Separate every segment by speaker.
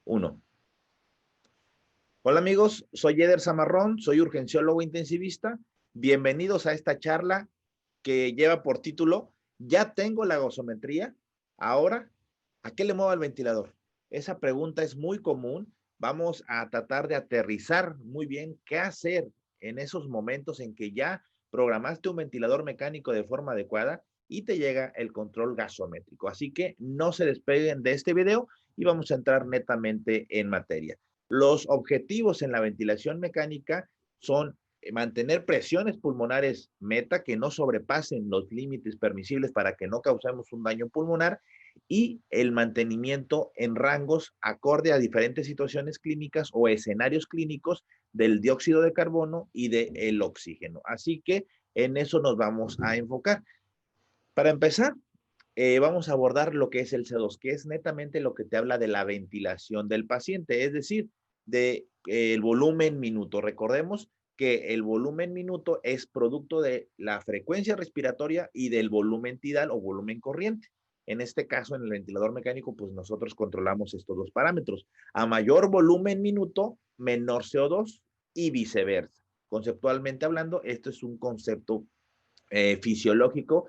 Speaker 1: Uno. Hola amigos, soy Eder Zamarrón, soy urgenciólogo intensivista. Bienvenidos a esta charla que lleva por título ¿Ya tengo la gasometría? Ahora, ¿a qué le muevo al ventilador? Esa pregunta es muy común. Vamos a tratar de aterrizar muy bien qué hacer en esos momentos en que ya programaste un ventilador mecánico de forma adecuada y te llega el control gasométrico. Así que no se despeguen de este video y vamos a entrar netamente en materia. Los objetivos en la ventilación mecánica son mantener presiones pulmonares meta que no sobrepasen los límites permisibles para que no causemos un daño pulmonar y el mantenimiento en rangos acorde a diferentes situaciones clínicas o escenarios clínicos del dióxido de carbono y del oxígeno. Así que en eso nos vamos a enfocar. Para empezar, vamos a abordar lo que es el CO2, que es netamente lo que te habla de la ventilación del paciente, es decir, de el volumen minuto. Recordemos que el volumen minuto es producto de la frecuencia respiratoria y del volumen tidal o volumen corriente. En este caso, en el ventilador mecánico, pues nosotros controlamos estos dos parámetros. A mayor volumen minuto, menor CO2 y viceversa. Conceptualmente hablando, esto es un concepto fisiológico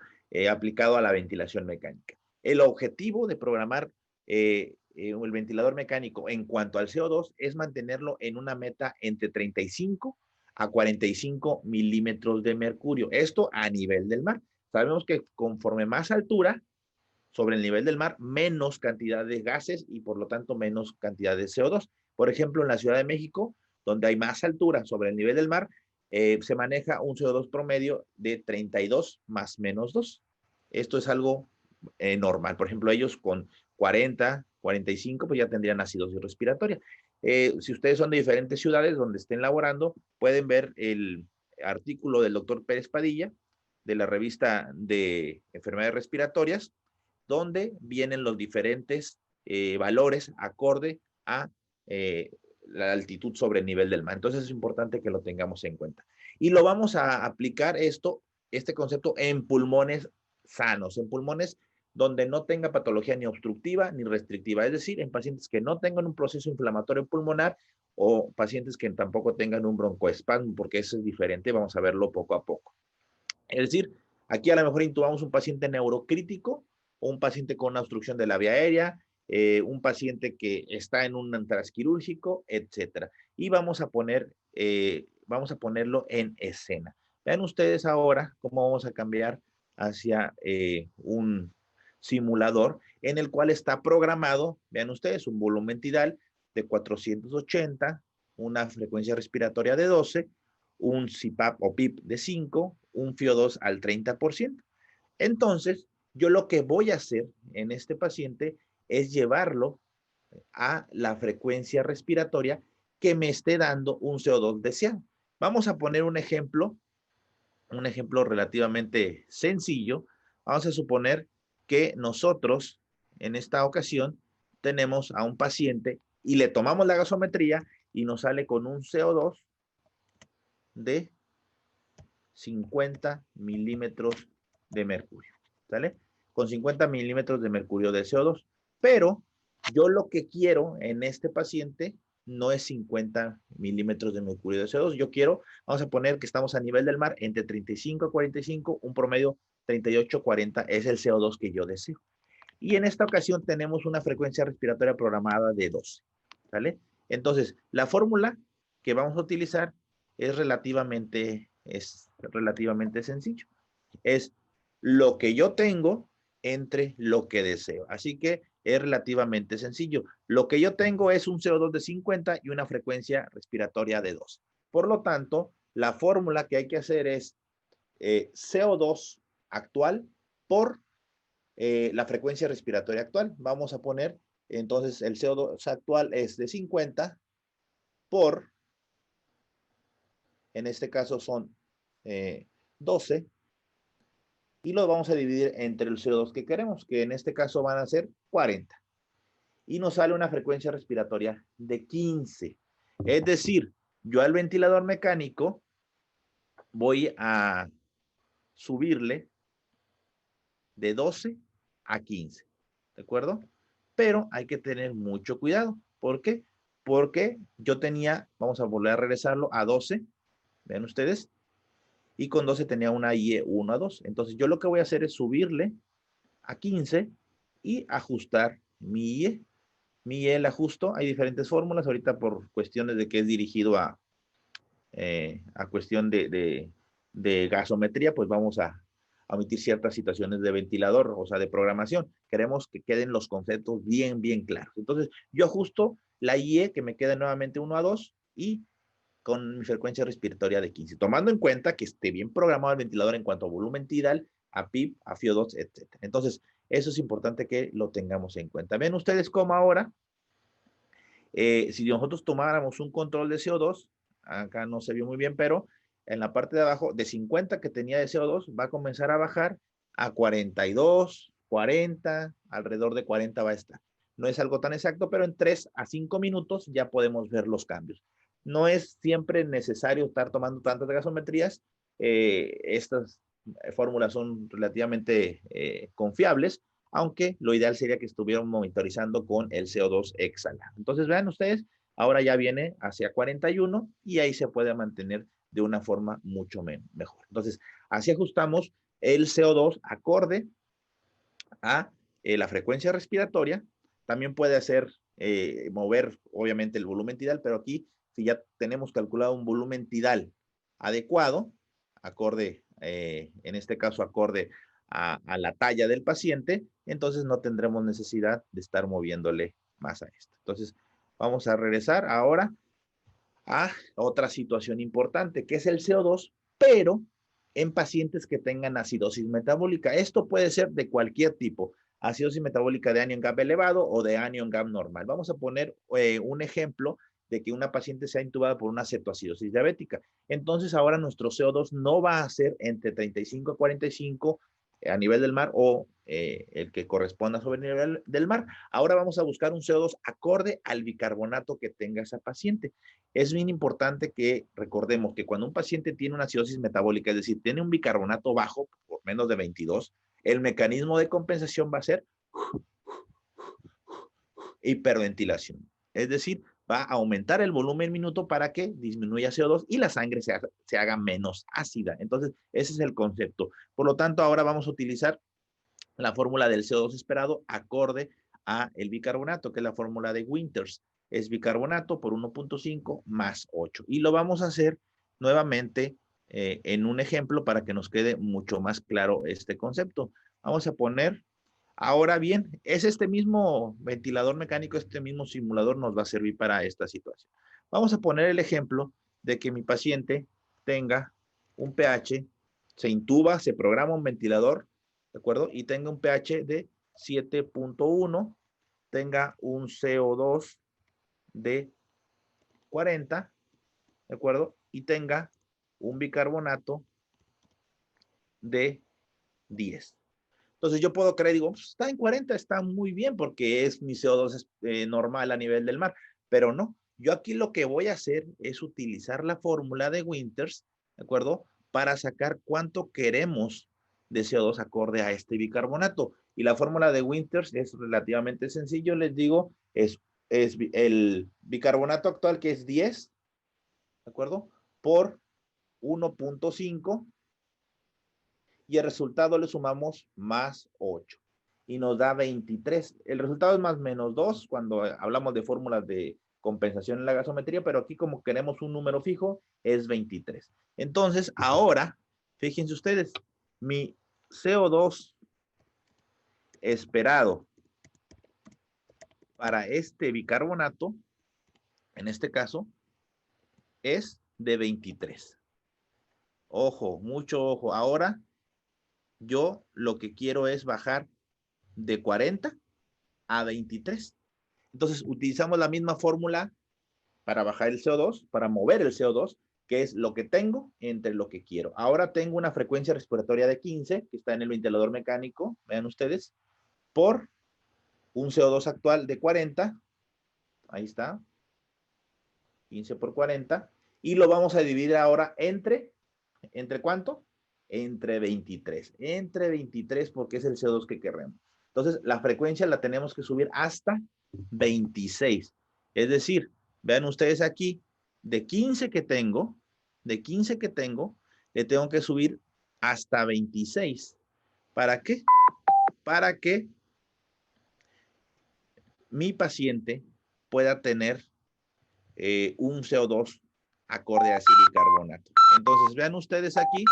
Speaker 1: aplicado a la ventilación mecánica. El objetivo de programar el ventilador mecánico en cuanto al CO2 es mantenerlo en una meta entre 35 a 45 milímetros de mercurio. Esto a nivel del mar. Sabemos que conforme más altura sobre el nivel del mar, menos cantidad de gases y por lo tanto menos cantidad de CO2. Por ejemplo, en la Ciudad de México, donde hay más altura sobre el nivel del mar, se maneja un CO2 promedio de 32 más menos 2. Esto es algo normal. Por ejemplo, ellos con 40, 45, pues ya tendrían acidosis respiratoria. Si ustedes son de diferentes ciudades donde estén laborando, pueden ver el artículo del doctor Pérez Padilla de la revista de enfermedades respiratorias, donde vienen los diferentes valores acorde a la altitud sobre el nivel del mar. Entonces es importante que lo tengamos en cuenta. Y lo vamos a aplicar este concepto en pulmones sanos, en pulmones donde no tenga patología ni obstructiva ni restrictiva, es decir, en pacientes que no tengan un proceso inflamatorio pulmonar o pacientes que tampoco tengan un broncoespasmo, porque eso es diferente, vamos a verlo poco a poco. Es decir, aquí a lo mejor intubamos un paciente neurocrítico, o un paciente con una obstrucción de la vía aérea, un paciente que está en un transquirúrgico, etcétera. Y vamos a ponerlo en escena. Vean ustedes ahora cómo vamos a cambiar hacia un simulador en el cual está programado, vean ustedes, un volumen tidal de 480, una frecuencia respiratoria de 12, un CPAP o PIP de 5, un FIO2 al 30%. Entonces, yo lo que voy a hacer en este paciente es llevarlo a la frecuencia respiratoria que me esté dando un CO2 deseado. Vamos a poner un ejemplo relativamente sencillo. Vamos a suponer que nosotros en esta ocasión tenemos a un paciente y le tomamos la gasometría y nos sale con un CO2 de 50 milímetros de mercurio, ¿sale? Con 50 milímetros de mercurio de CO2. Pero yo lo que quiero en este paciente no es 50 milímetros de mercurio de CO2. Yo quiero, vamos a poner que estamos a nivel del mar entre 35 a 45, un promedio 38 a 40 es el CO2 que yo deseo. Y en esta ocasión tenemos una frecuencia respiratoria programada de 12, ¿sale? Entonces, la fórmula que vamos a utilizar es relativamente sencillo. Es lo que yo tengo entre lo que deseo. Así que es relativamente sencillo. Lo que yo tengo es un CO2 de 50 y una frecuencia respiratoria de 2. Por lo tanto, la fórmula que hay que hacer es CO2 actual por la frecuencia respiratoria actual. Vamos a poner, entonces, el CO2 actual es de 50 por, en este caso son 12, y lo vamos a dividir entre el CO2 que queremos, que en este caso van a ser 40. Y nos sale una frecuencia respiratoria de 15. Es decir, yo al ventilador mecánico voy a subirle de 12 a 15. ¿De acuerdo? Pero hay que tener mucho cuidado. ¿Por qué? Porque yo tenía, vamos a volver a regresarlo a 12, vean ustedes, y con 12 tenía una IE 1 a 2. Entonces yo lo que voy a hacer es subirle a 15 y ajustar mi IE. Mi IE el ajusto, hay diferentes fórmulas, ahorita por cuestiones de que es dirigido a cuestión de gasometría, pues vamos a omitir ciertas situaciones de ventilador, o sea, de programación. Queremos que queden los conceptos bien, bien claros. Entonces, yo ajusto la IE, que me quede nuevamente 1 a 2, y con mi frecuencia respiratoria de 15, tomando en cuenta que esté bien programado el ventilador en cuanto a volumen tidal, a PIB, a FIO2, etc. Entonces, eso es importante que lo tengamos en cuenta. Ven ustedes cómo ahora, si nosotros tomáramos un control de CO2, acá no se vio muy bien, pero en la parte de abajo, de 50 que tenía de CO2, va a comenzar a bajar a 42, 40, alrededor de 40 va a estar. No es algo tan exacto, pero en 3 a 5 minutos ya podemos ver los cambios. No es siempre necesario estar tomando tantas gasometrías. Estas fórmulas son relativamente confiables, aunque lo ideal sería que estuvieran monitorizando con el CO2 exhalado. Entonces, vean ustedes, ahora ya viene hacia 41 y ahí se puede mantener de una forma mucho mejor. Entonces, así ajustamos el CO2 acorde a la frecuencia respiratoria. También puede hacer mover, obviamente, el volumen tidal, pero aquí, si ya tenemos calculado un volumen tidal adecuado, acorde, en este caso, acorde a la talla del paciente, entonces no tendremos necesidad de estar moviéndole más a esto. Entonces, vamos a regresar ahora a otra situación importante, que es el CO2, pero en pacientes que tengan acidosis metabólica. Esto puede ser de cualquier tipo, acidosis metabólica de anion GAP elevado o de anion GAP normal. Vamos a poner un ejemplo de que una paciente sea intubada por una cetoacidosis diabética. Entonces ahora nuestro CO2 no va a ser entre 35 a 45 a nivel del mar o el que corresponda sobre el nivel del mar. Ahora vamos a buscar un CO2 acorde al bicarbonato que tenga esa paciente. Es bien importante que recordemos que cuando un paciente tiene una acidosis metabólica, es decir, tiene un bicarbonato bajo, por menos de 22, el mecanismo de compensación va a ser hiperventilación. Es decir, va a aumentar el volumen minuto para que disminuya CO2 y la sangre se haga menos ácida. Entonces, ese es el concepto. Por lo tanto, ahora vamos a utilizar la fórmula del CO2 esperado acorde a el bicarbonato, que es la fórmula de Winters. Es bicarbonato por 1.5 más 8. Y lo vamos a hacer nuevamente en un ejemplo para que nos quede mucho más claro este concepto. Vamos a poner, ahora bien, es este mismo ventilador mecánico, este mismo simulador nos va a servir para esta situación. Vamos a poner el ejemplo de que mi paciente tenga un pH, se intuba, se programa un ventilador, ¿de acuerdo? Y tenga un pH de 7.1, tenga un CO2 de 40, ¿de acuerdo? Y tenga un bicarbonato de 10. Entonces yo puedo creer, digo, pues está en 40, está muy bien porque es mi CO2 normal a nivel del mar, pero no. Yo aquí lo que voy a hacer es utilizar la fórmula de Winters, ¿de acuerdo? Para sacar cuánto queremos de CO2 acorde a este bicarbonato. Y la fórmula de Winters es relativamente sencillo, les digo, es el bicarbonato actual que es 10, ¿de acuerdo? Por 1.5 y el resultado le sumamos más 8 y nos da 23. El resultado es más menos 2 cuando hablamos de fórmulas de compensación en la gasometría, pero aquí como queremos un número fijo es 23. Entonces ahora, fíjense ustedes, mi CO2 esperado para este bicarbonato, en este caso, es de 23. Ojo, mucho ojo. Ahora yo lo que quiero es bajar de 40 a 23. Entonces, utilizamos la misma fórmula para bajar el CO2, para mover el CO2, que es lo que tengo entre lo que quiero. Ahora tengo una frecuencia respiratoria de 15, que está en el ventilador mecánico, vean ustedes, por un CO2 actual de 40, ahí está, 15 por 40, y lo vamos a dividir ahora ¿entre cuánto? Entre 23 porque es el CO2 que queremos. Entonces, la frecuencia la tenemos que subir hasta 26. Es decir, vean ustedes aquí, de 15 que tengo, le tengo que subir hasta 26. ¿Para qué? Para que mi paciente pueda tener un CO2 acorde a ese bicarbonato. Entonces, vean ustedes aquí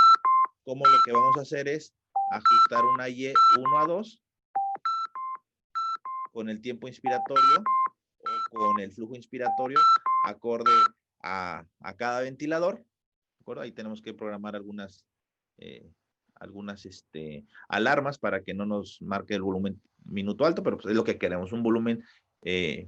Speaker 1: cómo lo que vamos a hacer es ajustar una IE 1 a 2 con el tiempo inspiratorio o con el flujo inspiratorio acorde a cada ventilador. ¿De acuerdo? Ahí tenemos que programar algunas alarmas para que no nos marque el volumen minuto alto, pero pues es lo que queremos, un volumen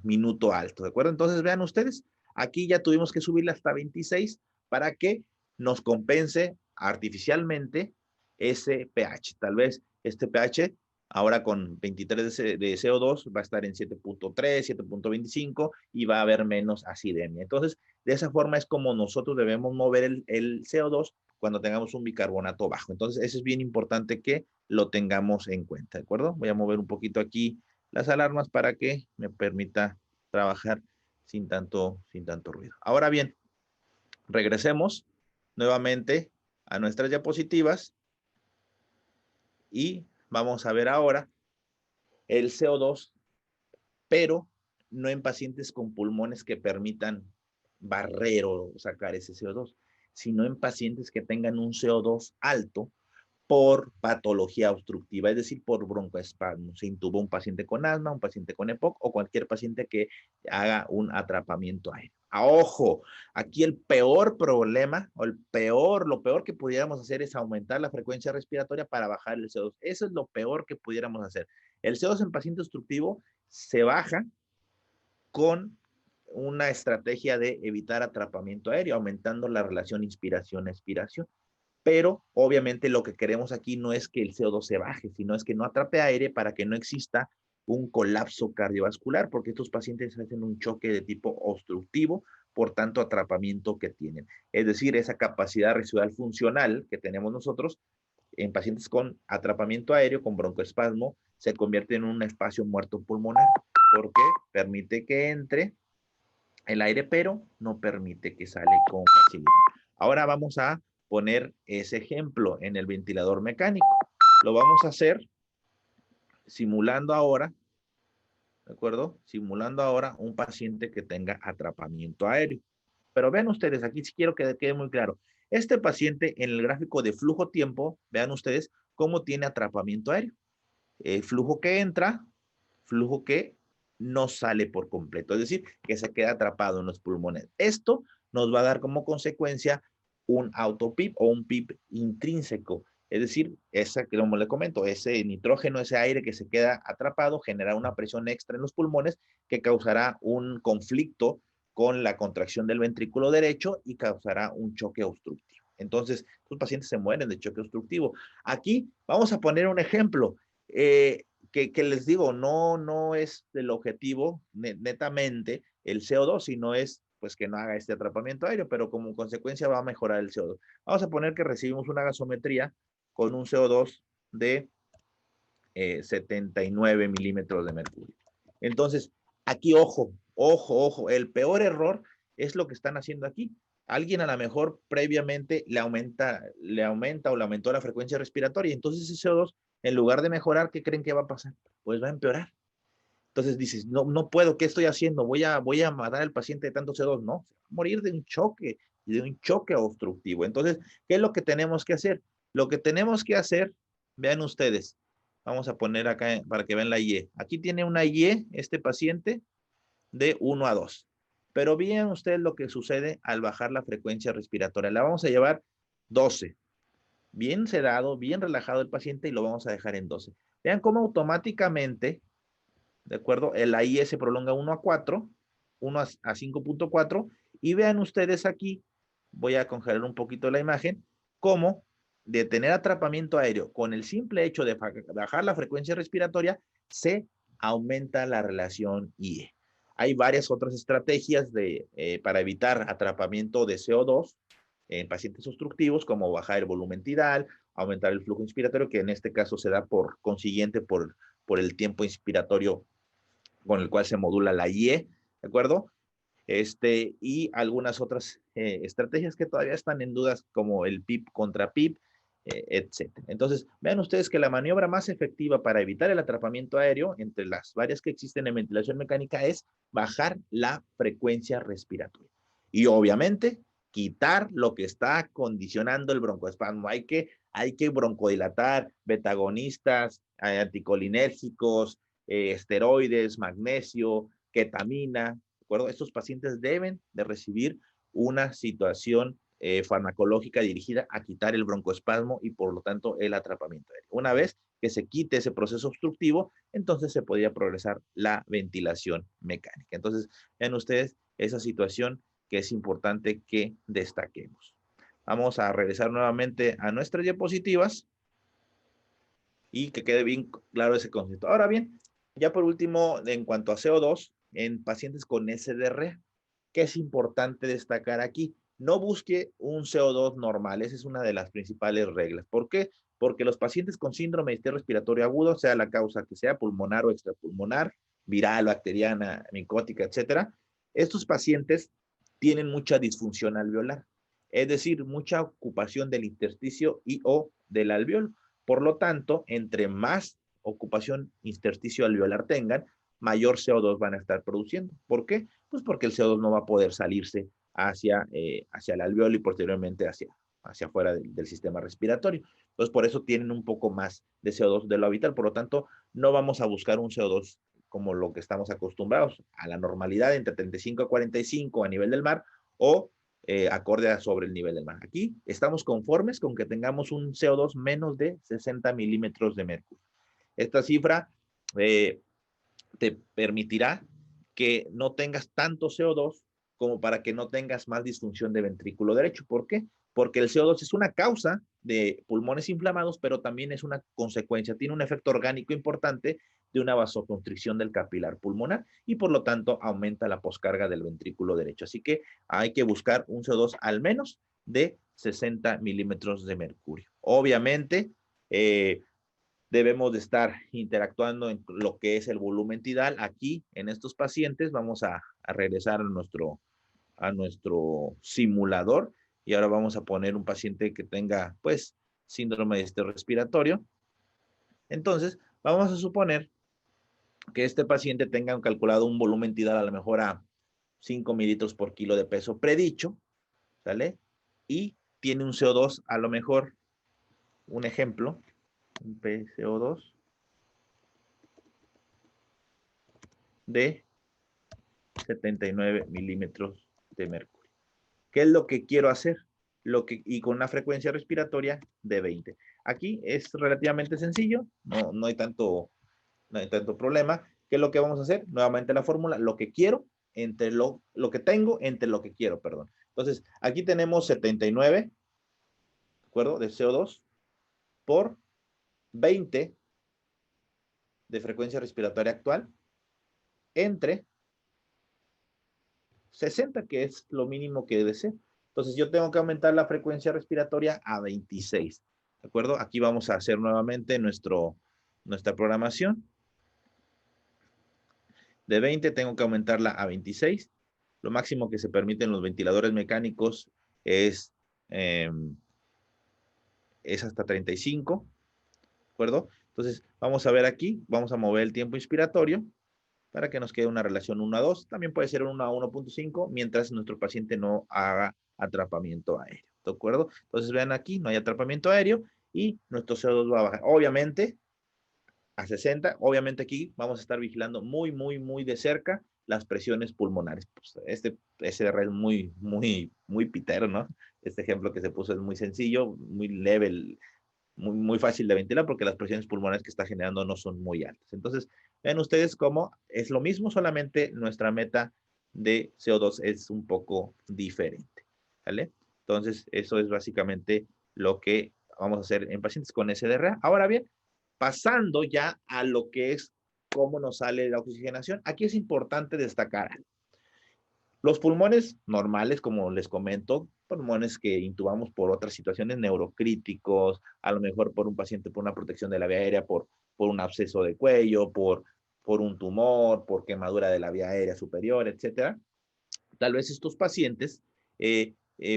Speaker 1: minuto alto, ¿de acuerdo? Entonces vean ustedes, aquí ya tuvimos que subirle hasta 26 para que nos compense artificialmente ese pH. Tal vez este pH ahora con 23 de CO2 va a estar en 7.3, 7.25 y va a haber menos acidemia. Entonces, de esa forma es como nosotros debemos mover el CO2 cuando tengamos un bicarbonato bajo. Entonces, eso es bien importante que lo tengamos en cuenta, ¿de acuerdo? Voy a mover un poquito aquí las alarmas para que me permita trabajar sin tanto ruido. Ahora bien, regresemos nuevamente a nuestras diapositivas y vamos a ver ahora el CO2, pero no en pacientes con pulmones que permitan barrer o sacar ese CO2, sino en pacientes que tengan un CO2 alto por patología obstructiva, es decir, por broncoespasmo. Se intubó un paciente con asma, un paciente con EPOC o cualquier paciente que haga un atrapamiento aéreo. Ojo, aquí el peor problema o lo peor que pudiéramos hacer es aumentar la frecuencia respiratoria para bajar el CO2. Eso es lo peor que pudiéramos hacer. El CO2 en paciente obstructivo se baja con una estrategia de evitar atrapamiento aéreo, aumentando la relación inspiración-expiración. Pero obviamente lo que queremos aquí no es que el CO2 se baje, sino es que no atrape aire para que no exista un colapso cardiovascular, porque estos pacientes hacen un choque de tipo obstructivo, por tanto atrapamiento que tienen. Es decir, esa capacidad residual funcional que tenemos nosotros en pacientes con atrapamiento aéreo, con broncoespasmo, se convierte en un espacio muerto pulmonar, porque permite que entre el aire, pero no permite que sale con facilidad. Ahora vamos a poner ese ejemplo en el ventilador mecánico. Lo vamos a hacer simulando ahora, ¿de acuerdo? Simulando ahora un paciente que tenga atrapamiento aéreo. Pero vean ustedes, aquí sí quiero que quede muy claro. Este paciente en el gráfico de flujo-tiempo, vean ustedes cómo tiene atrapamiento aéreo. El flujo que entra, flujo que no sale por completo, es decir, que se queda atrapado en los pulmones. Esto nos va a dar como consecuencia un autopip o un PIP intrínseco, es decir, esa, como le comento, ese nitrógeno, ese aire que se queda atrapado, genera una presión extra en los pulmones que causará un conflicto con la contracción del ventrículo derecho y causará un choque obstructivo. Entonces, los pacientes se mueren de choque obstructivo. Aquí vamos a poner un ejemplo. Que les digo, no es el objetivo netamente el CO2, sino es pues que no haga este atrapamiento aéreo, pero como consecuencia va a mejorar el CO2. Vamos a poner que recibimos una gasometría con un CO2 de 79 milímetros de mercurio. Entonces, aquí ojo, el peor error es lo que están haciendo aquí. Alguien a lo mejor previamente le aumenta o le aumentó la frecuencia respiratoria, entonces ese CO2, en lugar de mejorar, ¿qué creen que va a pasar? Pues va a empeorar. Entonces dices, no puedo, ¿qué estoy haciendo? Voy a matar al paciente de tanto CO2. No, se va a morir de un choque obstructivo. Entonces, ¿qué es lo que tenemos que hacer? Lo que tenemos que hacer, vean ustedes, vamos a poner acá para que vean la IE. Aquí tiene una IE, este paciente, de 1 a 2. Pero vean ustedes lo que sucede al bajar la frecuencia respiratoria. La vamos a llevar 12. Bien sedado, bien relajado el paciente y lo vamos a dejar en 12. Vean cómo automáticamente, ¿de acuerdo? El AIE se prolonga 1 a 4, 1 a 5.4 y vean ustedes aquí, voy a congelar un poquito la imagen, cómo de tener atrapamiento aéreo con el simple hecho de bajar la frecuencia respiratoria, se aumenta la relación IE. Hay varias otras estrategias para evitar atrapamiento de CO2 en pacientes obstructivos, como bajar el volumen tidal, aumentar el flujo inspiratorio, que en este caso se da por consiguiente por el tiempo inspiratorio con el cual se modula la IE, ¿de acuerdo? y algunas otras estrategias que todavía están en dudas, como el PIP contra PIP, etcétera. Entonces, vean ustedes que la maniobra más efectiva para evitar el atrapamiento aéreo, entre las varias que existen en ventilación mecánica, es bajar la frecuencia respiratoria. Y obviamente, quitar lo que está condicionando el broncoespasmo. Hay que broncodilatar, betagonistas, anticolinérgicos, esteroides, magnesio, ketamina, ¿de acuerdo? Estos pacientes deben de recibir una situación farmacológica dirigida a quitar el broncoespasmo y por lo tanto el atrapamiento aéreo. Una vez que se quite ese proceso obstructivo, entonces se podría progresar la ventilación mecánica. Entonces, vean ustedes esa situación que es importante que destaquemos. Vamos a regresar nuevamente a nuestras diapositivas y que quede bien claro ese concepto. Ahora bien, ya por último, en cuanto a CO2, en pacientes con SDR, ¿qué es importante destacar aquí? No busque un CO2 normal, esa es una de las principales reglas. ¿Por qué? Porque los pacientes con síndrome de distrés respiratorio agudo, sea la causa que sea, pulmonar o extrapulmonar, viral, bacteriana, micótica, etcétera, estos pacientes tienen mucha disfunción alveolar, es decir, mucha ocupación del intersticio y o del alveolo. Por lo tanto, entre más ocupación intersticio alveolar tengan, mayor CO2 van a estar produciendo. ¿Por qué? Pues porque el CO2 no va a poder salirse hacia el alveolo y posteriormente hacia afuera del sistema respiratorio. Entonces, por eso tienen un poco más de CO2 de lo habitual. Por lo tanto, no vamos a buscar un CO2 como lo que estamos acostumbrados a la normalidad entre 35 a 45 a nivel del mar o acorde a sobre el nivel del mar. Aquí estamos conformes con que tengamos un CO2 menos de 60 milímetros de mercurio. Esta cifra te permitirá que no tengas tanto CO2 como para que no tengas más disfunción de ventrículo derecho. ¿Por qué? Porque el CO2 es una causa de pulmones inflamados, pero también es una consecuencia, tiene un efecto orgánico importante de una vasoconstricción del capilar pulmonar y por lo tanto aumenta la poscarga del ventrículo derecho. Así que hay que buscar un CO2 al menos de 60 milímetros de mercurio. Obviamente, debemos de estar interactuando en lo que es el volumen tidal. Aquí, en estos pacientes, vamos a regresar a nuestro simulador y ahora vamos a poner un paciente que tenga, pues, síndrome de estrés respiratorio. Entonces, vamos a suponer que este paciente tenga calculado un volumen tidal a lo mejor a 5 mililitros por kilo de peso predicho, ¿sale? Y tiene un CO2, a lo mejor, un ejemplo, un PCO2 de 79 milímetros de mercurio. ¿Qué es lo que quiero hacer? Y con una frecuencia respiratoria de 20. Aquí es relativamente sencillo, no hay tanto problema. ¿Qué es lo que vamos a hacer? Nuevamente la fórmula, lo que quiero entre lo que tengo entre lo que quiero, perdón. Entonces, aquí tenemos 79, ¿de acuerdo? De CO2 por 20 de frecuencia respiratoria actual entre 60, que es lo mínimo que debe ser. Entonces yo tengo que aumentar la frecuencia respiratoria a 26. ¿De acuerdo? Aquí vamos a hacer nuevamente nuestra programación. De 20 tengo que aumentarla a 26. Lo máximo que se permite en los ventiladores mecánicos es hasta 35. ¿De acuerdo? Entonces vamos a ver aquí, vamos a mover el tiempo inspiratorio para que nos quede una relación 1 a 2. También puede ser 1 a 1.5 mientras nuestro paciente no haga atrapamiento aéreo. ¿De acuerdo? Entonces vean aquí, no hay atrapamiento aéreo y nuestro CO2 va a bajar. Obviamente a 60, obviamente aquí vamos a estar vigilando muy de cerca las presiones pulmonares. Pues este SR es muy pitero, ¿no? Este ejemplo que se puso es muy sencillo, muy leve, muy fácil de ventilar porque las presiones pulmonares que está generando no son muy altas. Entonces, vean ustedes cómo es lo mismo, solamente nuestra meta de CO2 es un poco diferente. ¿Vale? Entonces, eso es básicamente lo que vamos a hacer en pacientes con SDRA. Ahora bien, pasando ya a lo que es cómo nos sale la oxigenación, aquí es importante destacar los pulmones normales, como les comento, pulmones que intubamos por otras situaciones neurocríticos, a lo mejor por un paciente por una protección de la vía aérea, por un absceso de cuello, por un tumor, por quemadura de la vía aérea superior, etcétera. tal vez estos pacientes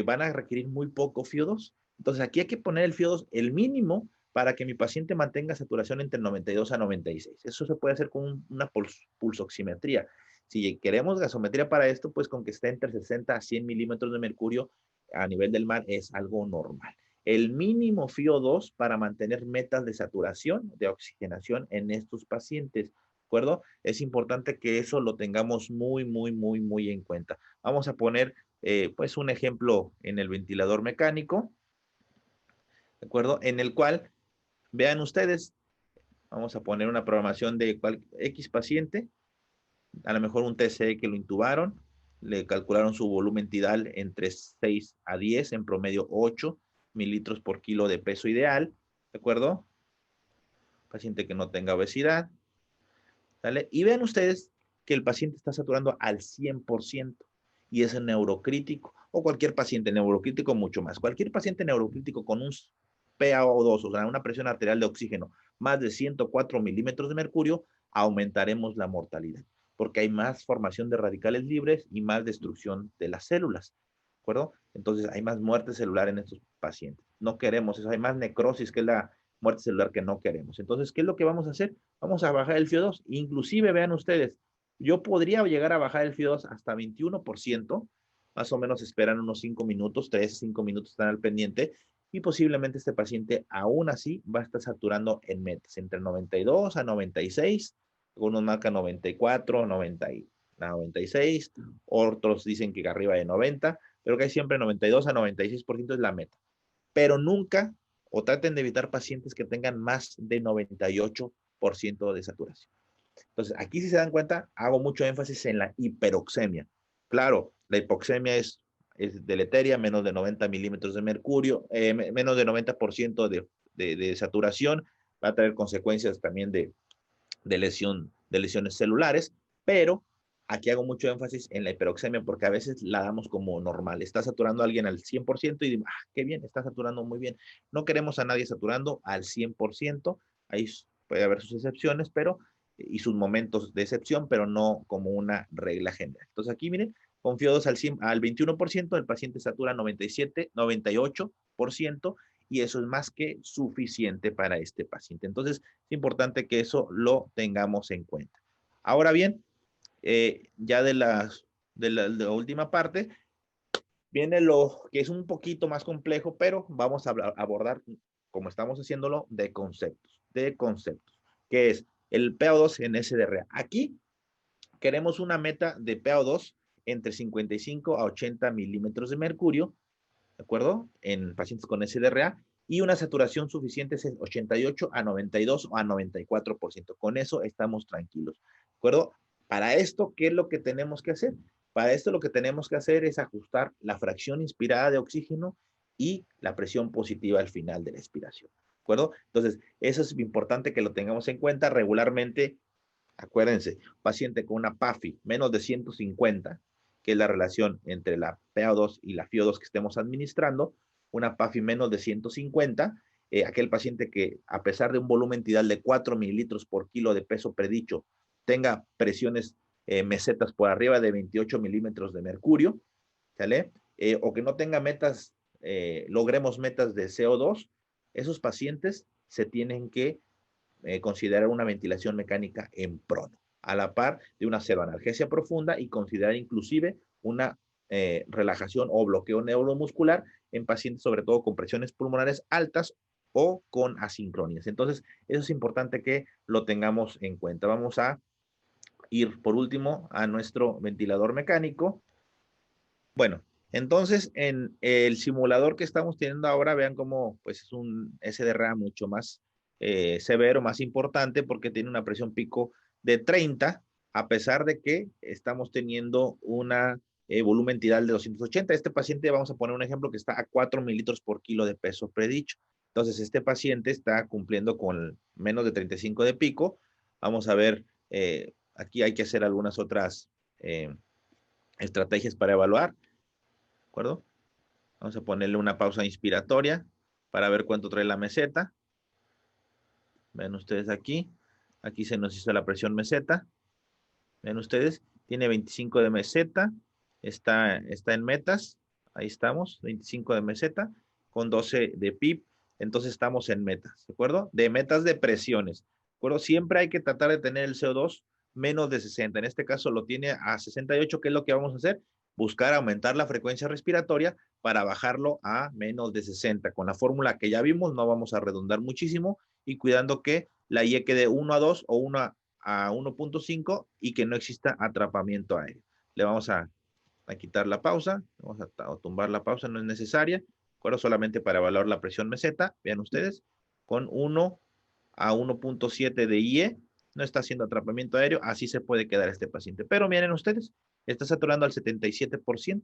Speaker 1: van a requerir muy poco FiO2. Entonces, aquí hay que poner el FiO2 el mínimo para que mi paciente mantenga saturación entre 92 a 96. Eso se puede hacer con una pulsoximetría. Si queremos gasometría para esto, pues con que esté entre 60 a 100 milímetros de mercurio a nivel del mar es algo normal. El mínimo FiO2 para mantener metas de saturación, de oxigenación en estos pacientes. ¿De acuerdo? Es importante que eso lo tengamos muy en cuenta. Vamos a poner, pues, un ejemplo en el ventilador mecánico, ¿de acuerdo? En el cual, vean ustedes, vamos a poner una programación de X paciente, a lo mejor un TCE que lo intubaron, le calcularon su volumen tidal entre 6 a 10, en promedio 8 mililitros por kilo de peso ideal, ¿de acuerdo? Paciente que no tenga obesidad, ¿sale? Y vean ustedes que el paciente está saturando al 100% y es neurocrítico, o cualquier paciente neurocrítico mucho más. Cualquier paciente neurocrítico con un PaO2, o sea, una presión arterial de oxígeno más de 104 milímetros de mercurio, aumentaremos la mortalidad, porque hay más formación de radicales libres y más destrucción de las células, ¿de acuerdo? Entonces hay más muerte celular en estos pacientes. No queremos eso, hay más necrosis, que es la muerte celular que no queremos. Entonces, ¿qué es lo que vamos a hacer? Vamos a bajar el FiO2. Inclusive, vean ustedes, yo podría llegar a bajar el FiO2 hasta 21%, más o menos esperan unos 5 minutos, 3, 5 minutos están al pendiente, y posiblemente este paciente aún así va a estar saturando en metas, entre 92 a 96, algunos marcan 94, 90 96, otros dicen que arriba de 90, pero que hay siempre 92 a 96% es la meta. Pero nunca, o traten de evitar pacientes que tengan más de 98% de saturación. Entonces, aquí si se dan cuenta, hago mucho énfasis en la hiperoxemia. Claro, la hipoxemia es deleteria, menos de 90 milímetros de mercurio, menos de 90% de saturación, va a tener consecuencias también de lesiones celulares, pero aquí hago mucho énfasis en la hiperoxemia porque a veces la damos como normal. Está saturando a alguien al 100% y digo, qué bien, está saturando muy bien. No queremos a nadie saturando al 100%, ahí puede haber sus excepciones, pero y sus momentos de excepción, pero no como una regla general. Entonces aquí miren, con FiO2 al 21%, el paciente satura 97, 98%, y eso es más que suficiente para este paciente. Entonces, es importante que eso lo tengamos en cuenta. Ahora bien, ya de la última parte, viene lo que es un poquito más complejo, pero vamos a abordar, como estamos haciéndolo, de conceptos, que es el PaO2 en SDRA. Aquí queremos una meta de PaO2 entre 55 a 80 milímetros de mercurio, ¿de acuerdo? En pacientes con SDRA, y una saturación suficiente es 88 a 92 o a 94%. Con eso estamos tranquilos, ¿de acuerdo? Para esto, ¿qué es lo que tenemos que hacer? Para esto lo que tenemos que hacer es ajustar la fracción inspirada de oxígeno y la presión positiva al final de la expiración, ¿de acuerdo? Entonces, eso es importante que lo tengamos en cuenta regularmente. Acuérdense, paciente con una PAFI menos de 150, que es la relación entre la PaO2 y la FiO2 que estemos administrando, una PAFI menos de 150, aquel paciente que a pesar de un volumen tidal de 4 mililitros por kilo de peso predicho, tenga presiones mesetas por arriba de 28 milímetros de mercurio, ¿sale? O que no tenga metas, logremos metas de CO2, esos pacientes se tienen que considerar una ventilación mecánica en prono, a la par de una pseudoanalgesia profunda, y considerar inclusive una relajación o bloqueo neuromuscular en pacientes sobre todo con presiones pulmonares altas o con asincronías. Entonces, eso es importante que lo tengamos en cuenta. Vamos a ir por último a nuestro ventilador mecánico. Bueno, entonces en el simulador que estamos teniendo ahora, vean cómo pues es un SDRA mucho más severo, más importante, porque tiene una presión pico de 30, a pesar de que estamos teniendo una volumen tidal de 280. Este paciente, vamos a poner un ejemplo, que está a 4 mililitros por kilo de peso predicho. Entonces, este paciente está cumpliendo con menos de 35 de pico. Vamos a ver, aquí hay que hacer algunas otras estrategias para evaluar, ¿de acuerdo? Vamos a ponerle una pausa inspiratoria para ver cuánto trae la meseta. Ven ustedes aquí. Aquí se nos hizo la presión meseta. Ven ustedes, tiene 25 de meseta. está en metas. Ahí estamos, 25 de meseta con 12 de PIB. Entonces estamos en metas, ¿de acuerdo? De metas de presiones, ¿de acuerdo? Siempre hay que tratar de tener el CO2 menos de 60. En este caso lo tiene a 68. ¿Qué es lo que vamos a hacer? Buscar aumentar la frecuencia respiratoria para bajarlo a menos de 60. Con la fórmula que ya vimos, no vamos a redundar muchísimo y cuidando que la IE quede 1 a 2 o 1 a 1.5 y que no exista atrapamiento aéreo. Le vamos a quitar la pausa, vamos a tumbar la pausa, no es necesaria, ¿acuerdo? Solamente para evaluar la presión meseta, vean ustedes, con 1 a 1.7 de IE, no está haciendo atrapamiento aéreo, así se puede quedar este paciente. Pero miren ustedes, está saturando al 77%.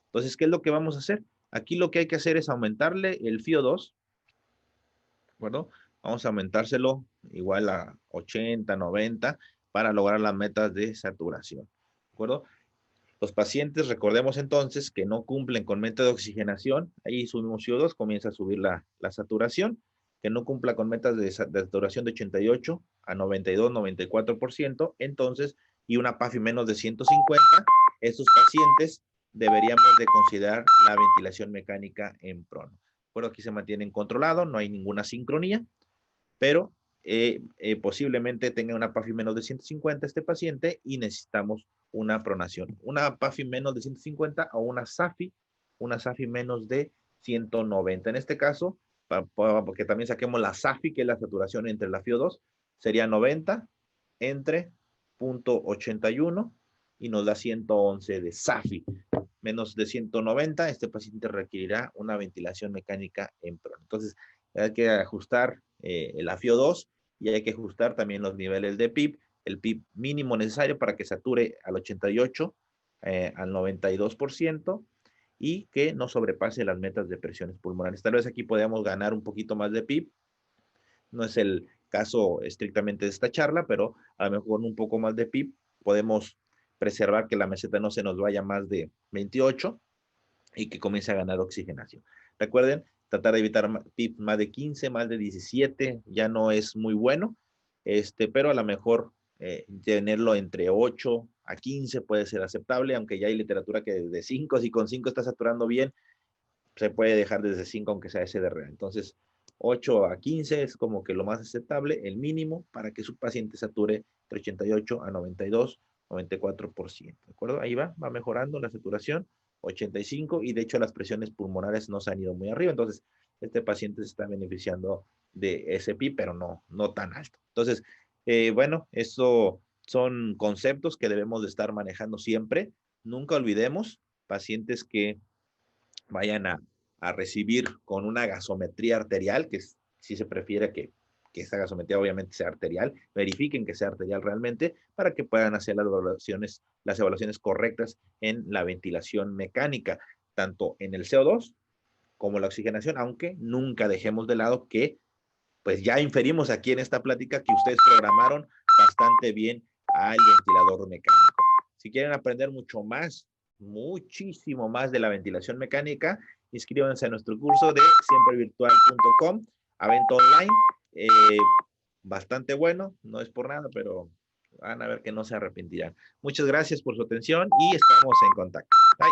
Speaker 1: Entonces, ¿qué es lo que vamos a hacer? Aquí lo que hay que hacer es aumentarle el FiO2, ¿de acuerdo? Vamos a aumentárselo igual a 80, 90 para lograr las metas de saturación, ¿de acuerdo? Los pacientes, recordemos entonces, que no cumplen con meta de oxigenación, ahí subimos CO2, comienza a subir la saturación, que no cumpla con metas de saturación de 88 a 92, 94%, entonces, y una PAFI menos de 150, estos pacientes deberíamos de considerar la ventilación mecánica en prono. Bueno, aquí se mantienen controlados, no hay ninguna sincronía, pero posiblemente tenga una PAFI menos de 150 este paciente y necesitamos una pronación. Una PAFI menos de 150 o una SAFI menos de 190. En este caso, porque también saquemos la SAFI, que es la saturación entre la FiO2, sería 90 entre 0.81 y nos da 111 de SAFI. Menos de 190, este paciente requerirá una ventilación mecánica en prono. Entonces, hay que ajustar la FiO2 y hay que ajustar también los niveles de PIB, el PIB mínimo necesario para que sature al 88, al 92% y que no sobrepase las metas de presiones pulmonares. Tal vez aquí podamos ganar un poquito más de PIB. No es el caso estrictamente de esta charla, pero a lo mejor un poco más de PIB podemos preservar que la meseta no se nos vaya más de 28 y que comience a ganar oxigenación. Recuerden, tratar de evitar PIB más de 15, más de 17, ya no es muy bueno, pero a lo mejor tenerlo entre 8 a 15 puede ser aceptable, aunque ya hay literatura que desde 5, si con 5 está saturando bien, se puede dejar desde 5 aunque sea SDR. Entonces, 8 a 15 es como que lo más aceptable, el mínimo para que su paciente sature entre 88 a 92, 94%. ¿De acuerdo? Ahí va mejorando la saturación, 85, y de hecho las presiones pulmonares no se han ido muy arriba. Entonces, este paciente se está beneficiando de ese PIB, pero no tan alto. Entonces, bueno, eso son conceptos que debemos de estar manejando siempre. Nunca olvidemos pacientes que vayan a recibir con una gasometría arterial, que si se prefiere que esta gasometría obviamente sea arterial, verifiquen que sea arterial realmente para que puedan hacer las evaluaciones correctas en la ventilación mecánica, tanto en el CO2 como la oxigenación, aunque nunca dejemos de lado que pues ya inferimos aquí en esta plática que ustedes programaron bastante bien al ventilador mecánico. Si quieren aprender mucho más, muchísimo más de la ventilación mecánica, inscríbanse a nuestro curso de siemprevirtual.com, evento online, bastante bueno, no es por nada, pero van a ver que no se arrepentirán. Muchas gracias por su atención y estamos en contacto. Bye.